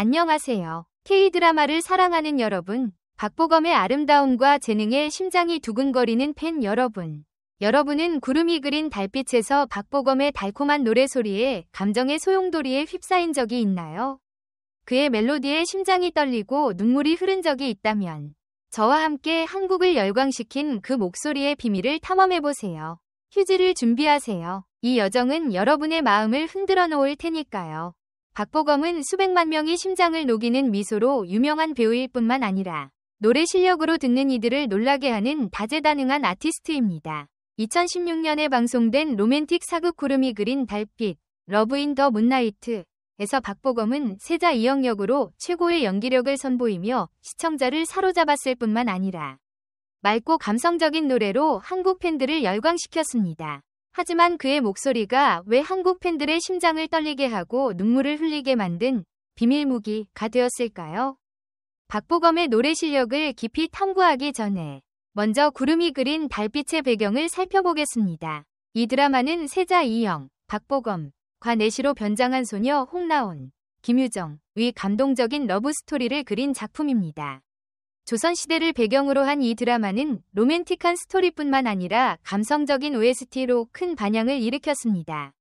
안녕하세요. K-드라마를 사랑하는 여러분, 박보검의 아름다움과 재능에 심장이 두근거리는 팬 여러분. 여러분은 구름이 그린 달빛에서 박보검의 달콤한 노래소리에 감정의 소용돌이에 휩싸인 적이 있나요? 그의 멜로디에 심장이 떨리고 눈물이 흐른 적이 있다면 저와 함께 한국을 열광시킨 그 목소리의 비밀을 탐험해보세요. 휴지를 준비하세요. 이 여정은 여러분의 마음을 흔들어 놓을 테니까요. 박보검은 수백만 명이 심장을 녹이는 미소로 유명한 배우일 뿐만 아니라 노래 실력으로 듣는 이들을 놀라게 하는 다재다능한 아티스트입니다. 2016년에 방송된 로맨틱 사극 구름이 그린 달빛, 러브 인 더 문나이트에서 박보검은 세자 이영 역으로 최고의 연기력을 선보이며 시청자를 사로잡았을 뿐만 아니라 맑고 감성적인 노래로 한국 팬들을 열광시켰습니다. 하지만 그의 목소리가 왜 한국 팬들의 심장을 떨리게 하고 눈물을 흘리게 만든 비밀무기가 되었을까요? 박보검의 노래 실력을 깊이 탐구하기 전에 먼저 구름이 그린 달빛의 배경을 살펴보겠습니다. 이 드라마는 세자 이영, 박보검과 내시로 변장한 소녀 홍나온, 김유정의 감동적인 러브 스토리를 그린 작품입니다. 조선시대를 배경으로 한 이 드라마는 로맨틱한 스토리뿐만 아니라 감성적인 OST로 큰 반향을 일으켰습니다.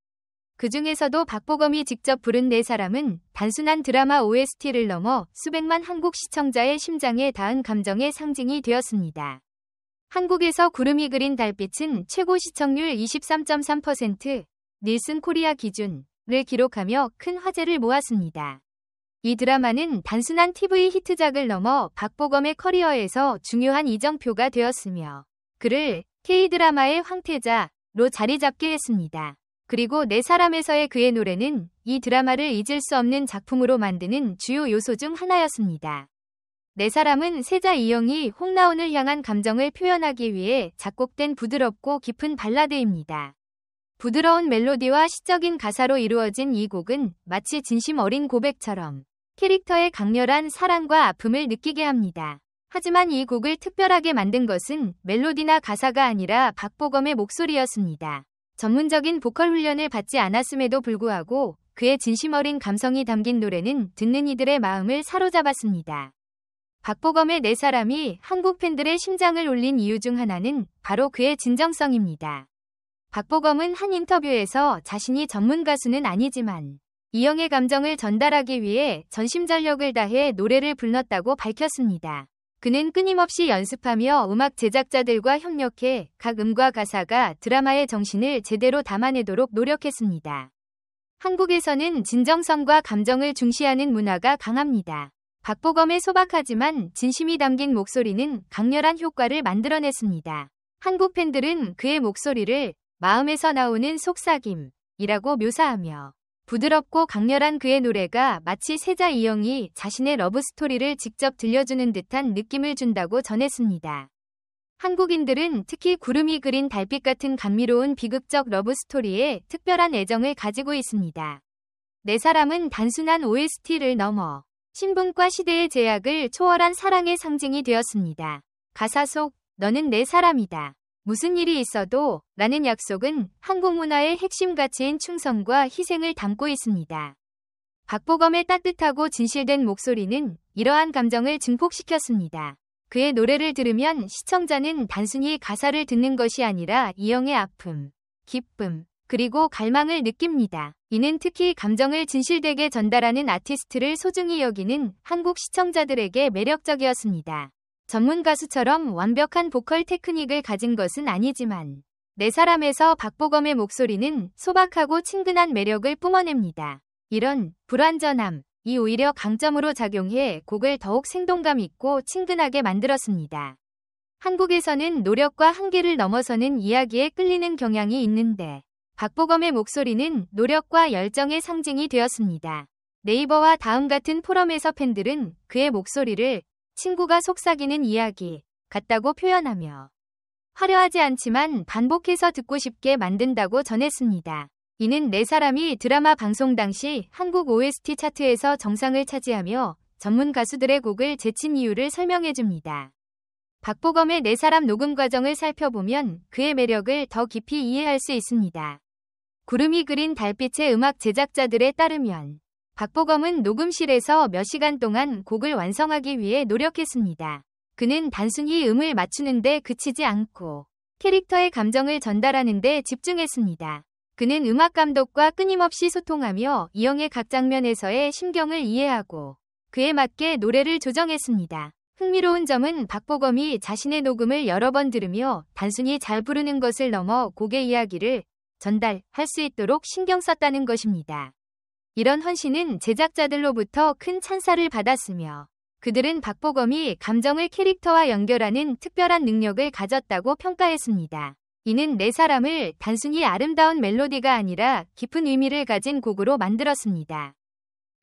그 중에서도 박보검이 직접 부른 네 사람은 단순한 드라마 OST를 넘어 수백만 한국 시청자의 심장에 닿은 감정의 상징이 되었습니다. 한국에서 구름이 그린 달빛은 최고 시청률 23.3%, 닐슨 코리아 기준을 기록하며 큰 화제를 모았습니다. 이 드라마는 단순한 TV 히트작을 넘어 박보검의 커리어에서 중요한 이정표가 되었으며 그를 K-드라마의 황태자로 자리 잡게 했습니다. 그리고 네 사람에서의 그의 노래는 이 드라마를 잊을 수 없는 작품으로 만드는 주요 요소 중 하나였습니다. 네 사람은 세자 이영이 홍나온을 향한 감정을 표현하기 위해 작곡된 부드럽고 깊은 발라드입니다. 부드러운 멜로디와 시적인 가사로 이루어진 이 곡은 마치 진심 어린 고백처럼 캐릭터의 강렬한 사랑과 아픔을 느끼게 합니다. 하지만 이 곡을 특별하게 만든 것은 멜로디나 가사가 아니라 박보검의 목소리였습니다. 전문적인 보컬 훈련을 받지 않았음에도 불구하고 그의 진심 어린 감성이 담긴 노래는 듣는 이들의 마음을 사로잡았습니다. 박보검의 네 사람이 한국 팬들의 심장을 울린 이유 중 하나는 바로 그의 진정성입니다. 박보검은 한 인터뷰에서 자신이 전문 가수는 아니지만 이영의 감정을 전달하기 위해 전심전력을 다해 노래를 불렀다고 밝혔습니다. 그는 끊임없이 연습하며 음악 제작자들과 협력해 각 음과 가사가 드라마의 정신을 제대로 담아내도록 노력했습니다. 한국에서는 진정성과 감정을 중시하는 문화가 강합니다. 박보검의 소박하지만 진심이 담긴 목소리는 강렬한 효과를 만들어냈습니다. 한국 팬들은 그의 목소리를 마음에서 나오는 속삭임이라고 묘사하며 부드럽고 강렬한 그의 노래가 마치 세자 이영이 자신의 러브스토리를 직접 들려주는 듯한 느낌을 준다고 전했습니다. 한국인들은 특히 구름이 그린 달빛 같은 감미로운 비극적 러브스토리에 특별한 애정을 가지고 있습니다. 네 사람은 단순한 OST를 넘어 신분과 시대의 제약을 초월한 사랑의 상징이 되었습니다. 가사 속 너는 내 사람이다. 무슨 일이 있어도 라는 약속은 한국 문화의 핵심 가치인 충성과 희생을 담고 있습니다. 박보검의 따뜻하고 진실된 목소리는 이러한 감정을 증폭시켰습니다. 그의 노래를 들으면 시청자는 단순히 가사를 듣는 것이 아니라 이영의 아픔, 기쁨, 그리고 갈망을 느낍니다. 이는 특히 감정을 진실되게 전달하는 아티스트를 소중히 여기는 한국 시청자들에게 매력적이었습니다. 전문 가수처럼 완벽한 보컬 테크닉을 가진 것은 아니지만 네 사람에서 박보검의 목소리는 소박하고 친근한 매력을 뿜어냅니다. 이런 불완전함이 오히려 강점으로 작용해 곡을 더욱 생동감 있고 친근하게 만들었습니다. 한국에서는 노력과 한계를 넘어서는 이야기에 끌리는 경향이 있는데 박보검의 목소리는 노력과 열정의 상징이 되었습니다. 네이버와 다음 같은 포럼에서 팬들은 그의 목소리를 친구가 속삭이는 이야기 같다고 표현하며 화려하지 않지만 반복해서 듣고 싶게 만든다고 전했습니다. 이는 네 사람이 드라마 방송 당시 한국 OST 차트에서 정상을 차지하며 전문 가수들의 곡을 제친 이유를 설명해줍니다. 박보검의 네 사람 녹음 과정을 살펴보면 그의 매력을 더 깊이 이해할 수 있습니다. 구름이 그린 달빛의 음악 제작자들에 따르면 박보검은 녹음실에서 몇 시간 동안 곡을 완성하기 위해 노력했습니다. 그는 단순히 음을 맞추는데 그치지 않고 캐릭터의 감정을 전달하는 데 집중했습니다. 그는 음악 감독과 끊임없이 소통하며 이영의 각 장면에서의 심경을 이해하고 그에 맞게 노래를 조정했습니다. 흥미로운 점은 박보검이 자신의 녹음을 여러 번 들으며 단순히 잘 부르는 것을 넘어 곡의 이야기를 전달할 수 있도록 신경 썼다는 것입니다. 이런 헌신은 제작자들로부터 큰 찬사를 받았으며 그들은 박보검이 감정을 캐릭터와 연결하는 특별한 능력을 가졌다고 평가했습니다. 이는 네 사람을 단순히 아름다운 멜로디가 아니라 깊은 의미를 가진 곡으로 만들었습니다.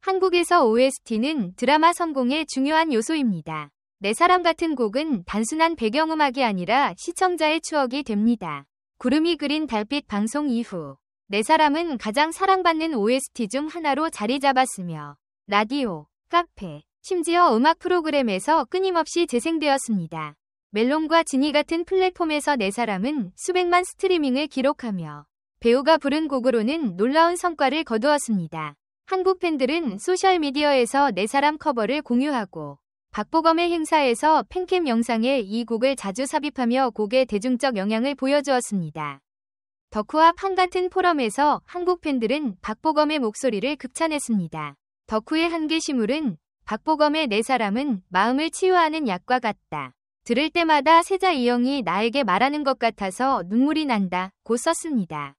한국에서 OST는 드라마 성공의 중요한 요소입니다. 네 사람 같은 곡은 단순한 배경음악이 아니라 시청자의 추억이 됩니다. 구름이 그린 달빛 방송 이후 네 사람은 가장 사랑받는 OST 중 하나로 자리 잡았으며 라디오, 카페, 심지어 음악 프로그램에서 끊임없이 재생되었습니다. 멜론과 지니 같은 플랫폼에서 네 사람은 수백만 스트리밍을 기록하며 배우가 부른 곡으로는 놀라운 성과를 거두었습니다. 한국 팬들은 소셜미디어에서 네 사람 커버를 공유하고 박보검의 행사에서 팬캠 영상에 이 곡을 자주 삽입하며 곡의 대중적 영향을 보여주었습니다. 덕후와 판 같은 포럼에서 한국 팬들은 박보검의 목소리를 극찬했습니다. 덕후의 한계시물은 박보검의 네 사람은 마음을 치유하는 약과 같다. 들을 때마다 세자 이영이 나에게 말하는 것 같아서 눈물이 난다 고 썼습니다.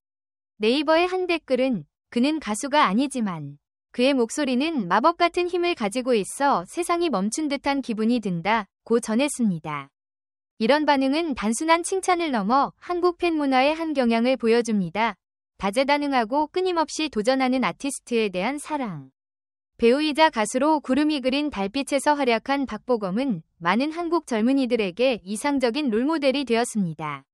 네이버의 한 댓글은 그는 가수가 아니지만 그의 목소리는 마법 같은 힘을 가지고 있어 세상이 멈춘 듯한 기분이 든다 고 전했습니다. 이런 반응은 단순한 칭찬을 넘어 한국 팬 문화의 한 경향을 보여줍니다. 다재다능하고 끊임없이 도전하는 아티스트에 대한 사랑. 배우이자 가수로 구름이 그린 달빛에서 활약한 박보검은 많은 한국 젊은이들에게 이상적인 롤모델이 되었습니다.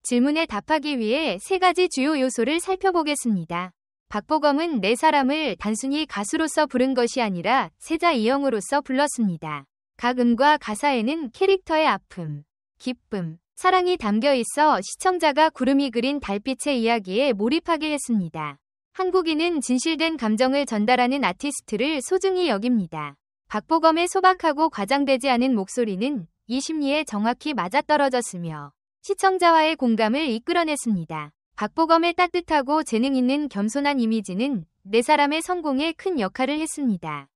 질문에 답하기 위해 세 가지 주요 요소를 살펴보겠습니다. 박보검은 네 사람을 단순히 가수로서 부른 것이 아니라 세자 이영으로서 불렀습니다. 각 음과 가사에는 캐릭터의 아픔, 기쁨, 사랑이 담겨 있어 시청자가 구름이 그린 달빛의 이야기에 몰입하게 했습니다. 한국인은 진실된 감정을 전달하는 아티스트를 소중히 여깁니다. 박보검의 소박하고 과장되지 않은 목소리는 이 심리에 정확히 맞아떨어졌으며 시청자와의 공감을 이끌어냈습니다. 박보검의 따뜻하고 재능 있는 겸손한 이미지는 네 사람의 성공에 큰 역할을 했습니다.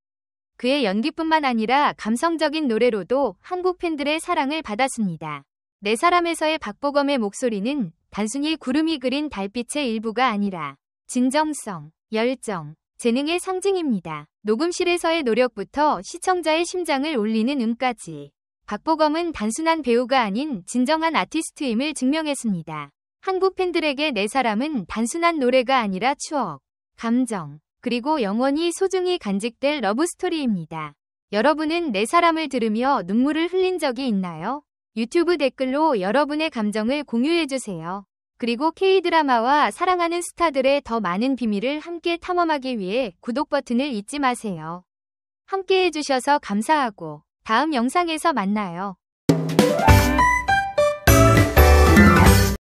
그의 연기뿐만 아니라 감성적인 노래로도 한국 팬들의 사랑을 받았습니다. 네 사람에서의 박보검의 목소리는 단순히 구름이 그린 달빛의 일부가 아니라 진정성, 열정, 재능의 상징입니다. 녹음실에서의 노력부터 시청자의 심장을 울리는 음까지 박보검은 단순한 배우가 아닌 진정한 아티스트임을 증명했습니다. 한국 팬들에게 네 사람은 단순한 노래가 아니라 추억, 감정, 그리고 영원히 소중히 간직될 러브스토리입니다. 여러분은 네 사람을 들으며 눈물을 흘린 적이 있나요? 유튜브 댓글로 여러분의 감정을 공유해주세요. 그리고 K드라마와 사랑하는 스타들의 더 많은 비밀을 함께 탐험하기 위해 구독 버튼을 잊지 마세요. 함께 해주셔서 감사하고 다음 영상에서 만나요.